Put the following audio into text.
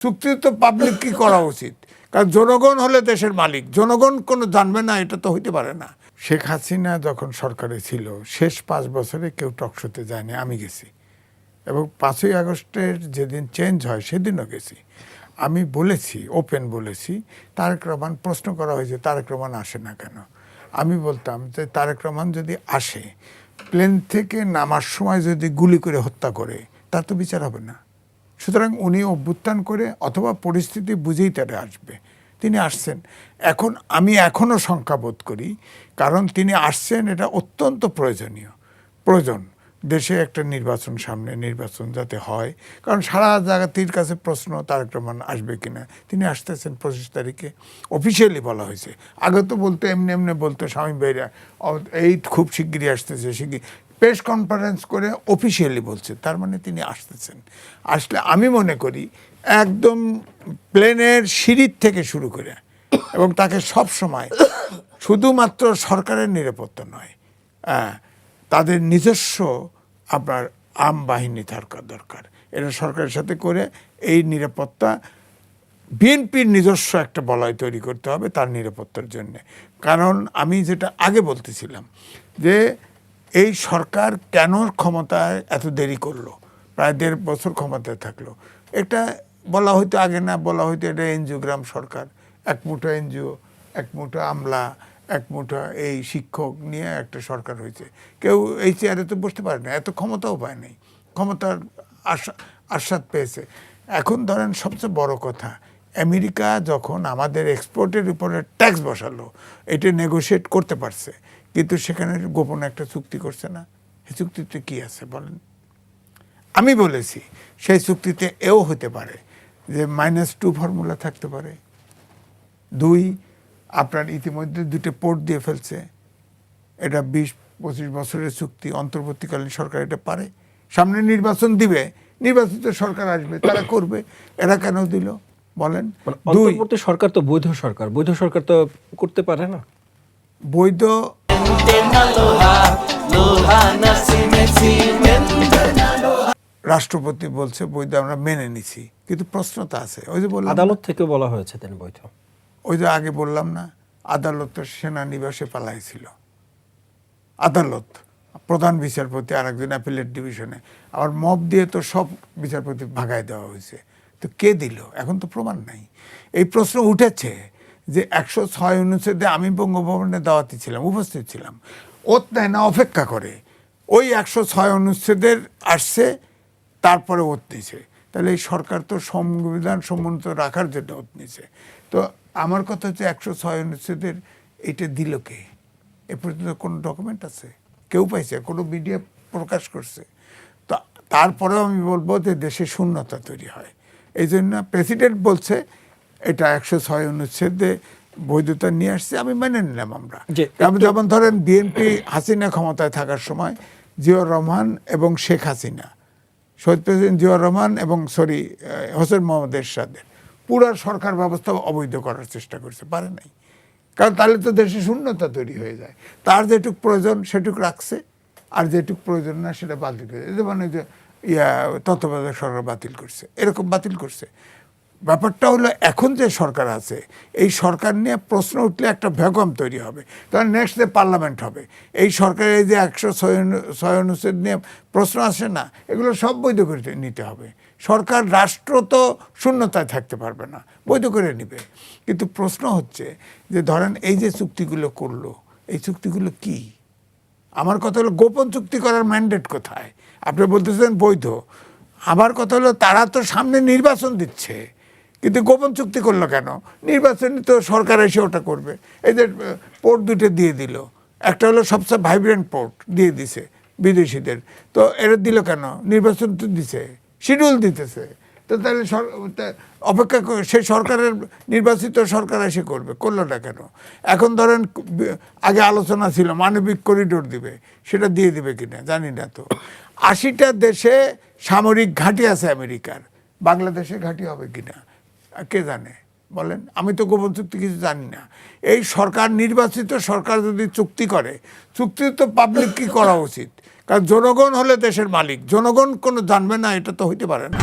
চুক্তি তো পাবলিক কি করা উচিত, কারণ জনগণ হলে দেশের মালিক, জনগণ কোনো জানবে না, এটা তো হইতে পারে না। শেখ হাসিনা যখন সরকারে ছিল শেষ 5 বছরে কেউ টকশোতে যায়নি, আমি গেছি। এবং 5ই আগস্টের যেদিন চেঞ্জ হয় সেদিনও গেছি। আমি বলেছি, ওপেন বলেছি, তারেক রহমান, প্রশ্ন করা হয়েছে তারেক রহমান আসে না কেন। আমি বলতাম যে তারেক রহমান যদি আসে, প্লেন থেকে নামার সময় যদি গুলি করে হত্যা করে, তার তো বিচার হবে না। সুতরাং উনি অভ্যুত্থান করে অথবা পরিস্থিতি বুঝেই তারা আসবে। তিনি আসছেন। এখন আমি এখনও শঙ্কাবোধ করি, কারণ তিনি আসছেন, এটা অত্যন্ত প্রয়োজন। দেশে একটা নির্বাচন সামনে, নির্বাচন যাতে হয়, কারণ সারা জায়গাতির কাছে প্রশ্ন তারেক রহমান আসবে কিনা। তিনি আসতেছেন 25 তারিখে, অফিসিয়ালি বলা হয়েছে। আগে তো বলতো এমনি বলতো স্বামী ভাইরা এই খুব শিগগিরই আসতেছে, শিগগির প্রেস কনফারেন্স করে অফিসিয়ালি বলছে, তার মানে তিনি আসতেছেন। আসলে আমি মনে করি একদম প্লেনের সিঁড়ির থেকে শুরু করে, এবং তাকে সব সময় শুধুমাত্র সরকারের নিরাপত্তা নয়, তাদের নিজস্ব আপনার আর্ম বাহিনী থাকার দরকার। এটা সরকারের সাথে করে এই নিরাপত্তা বিএনপির নিজস্ব একটা বলয় তৈরি করতে হবে তার নিরাপত্তার জন্য। কারণ আমি যেটা আগে বলতেছিলাম যে এই সরকার কেন ক্ষমতায় এত দেরি করলো, প্রায় 1.5 বছর ক্ষমতায় থাকলো। এটা বলা হয়তো আগে না, বলা হয়তো এটা এনজিওগ্রাম সরকার, এক মুঠো এনজিও, এক মুঠো আমলা, এক মুঠো এই শিক্ষক নিয়ে একটা সরকার হয়েছে। কেউ এই চেয়ারে তো বসতে পারে না, এত ক্ষমতাও পায় নাই, ক্ষমতার আস্বাদ পেয়েছে। এখন ধরেন সবচেয়ে বড় কথা, আমেরিকা যখন আমাদের এক্সপোর্টের উপরে ট্যাক্স বসালো, এটা নেগোশিয়েট করতে পারছে, কিন্তু সেখানে গোপনে একটা চুক্তি করছে না। এই চুক্তিতে কি আছে বলেন? আমি বলেছি সেই চুক্তিতে এও হতে পারে যে -2 ফর্মুলা থাকতে পারে। 2, আপনার ইতিমধ্যে 2টা পোর্ট দিয়ে ফেলছে। এটা 20-25 বছরের চুক্তি, অন্তর্বর্তীকালীন সরকার এটা পারে। সামনে নির্বাচন দিবে, নির্বাচিত সরকার আসবে, তারা করবে। এরা কেন দিল বলেন? অন্তর্বর্তী সরকার তো বৈধ সরকার, বৈধ সরকার তো করতে পারে না। বৈধ রাষ্ট্রপতি বলছে বৈধ, আমরা মেনে নিছি, কিন্তু প্রশ্নটা আছে। ওই যে বললাম, আদালত থেকে বলা হয়েছে তিনি বৈধ। ওই যে আগে বললাম না, আদালত তো সেনানিবাসে পালাইছিল। আদালত, প্রধান বিচারপতি আর একজন অ্যাপিলেট ডিভিশনে, আবার মব দিয়ে তো সব বিচারপতি ভাগায় দেওয়া হয়েছে। তো কে দিল? এখন তো প্রমাণ নাই। এই প্রশ্ন উঠেছে যে 106 অনুচ্ছেদে আমি বঙ্গভবনে দাওয়াতি ছিলাম, উপস্থিত ছিলাম, ওত নেয় না, অপেক্ষা করে। ওই 106 অনুচ্ছেদের আসছে, তারপরে ওত নিছে। তাহলে এই সরকার তো সংবিধান সম্মত রাখার জন্য ওত নিছে। তো আমার কথা হচ্ছে 106 অনুচ্ছেদের এইটা দিল কে? এ পর্যন্ত কোনো ডকুমেন্ট আছে? কেউ পাইছে? কোনো মিডিয়া প্রকাশ করছে? তো তারপরেও আমি বলবো যে দেশে শূন্যতা তৈরি হয়। এই জন্য প্রেসিডেন্ট বলছে এটা 106 অনুচ্ছেদে বৈধতা নিয়ে আসছে, আমি মেনে নিলাম। আমরা যেমন ধরেন বিএনপি হাসিনা ক্ষমতায় থাকার সময় জিয়াউর রহমান এবং শেখ হাসিনা, শহীদ প্রেসিডেন্ট জিয়াউর রহমান এবং হোসেন মোহাম্মদ এরশাদের পুরো সরকার ব্যবস্থা অবৈধ করার চেষ্টা করছে, পারে নাই। কারণ তাহলে তো দেশে শূন্যতা তৈরি হয়ে যায়। তার যেটুক প্রয়োজন সেটুক রাখছে, আর যেটুক প্রয়োজন না সেটা বাতিল করে। এই মানে যে তত্ত্বাবধায়ক সরকার বাতিল করছে, এরকম বাতিল করছে। ব্যাপারটা হলো এখন যে সরকার আছে, এই সরকার নিয়ে প্রশ্ন উঠলে একটা ভ্যাকুয়াম তৈরি হবে, কারণ নেক্সট ডে পার্লামেন্ট হবে। এই সরকারের এই যে 106 অনুচ্ছেদ নিয়ে প্রশ্ন আসে না, এগুলো সব বৈধ করে নিতে হবে। সরকার, রাষ্ট্র তো শূন্যতায় থাকতে পারবে না, বৈধ করে নিবে। কিন্তু প্রশ্ন হচ্ছে যে ধরেন এই যে চুক্তিগুলো করলো, এই চুক্তিগুলো কি? আমার কথা হলো গোপন চুক্তি করার ম্যান্ডেট কোথায়? আপনি বলতেছেন বৈধ। আমার কথা হলো তারা তো সামনে নির্বাচন দিচ্ছে, কিন্তু গোপন চুক্তি করলো কেন? নির্বাচনে তো সরকার এসে ওটা করবে। এই যে পোর্ট 2টা দিয়ে দিল, একটা হলো সবচেয়ে ভাইব্রেন্ট পোর্ট দিয়ে দিছে বিদেশিদের, তো এরা দিল কেন? নির্বাচন তো দিছে, শিডিউল দিতেছে। তো তাহলে অপেক্ষা করে সেই সরকারের নির্বাচিত সরকার এসে করবে, করলো না কেন? এখন ধরেন আগে আলোচনা ছিল মানবিক করিডোর দিবে, সেটা দিয়ে দিবে কিনা জানি না। তো 80টা দেশে সামরিক ঘাঁটি আছে আমেরিকার, বাংলাদেশে ঘাঁটি হবে কিনা কে জানে বলেন? আমি তো গোপন চুক্তি কিছু জানি না। এই সরকার, নির্বাচিত সরকার যদি চুক্তি করে, চুক্তি তো পাবলিক কি করা উচিত, কারণ জনগণ হলে দেশের মালিক, জনগণ কোনো জানবে না, এটা তো হইতে পারে না।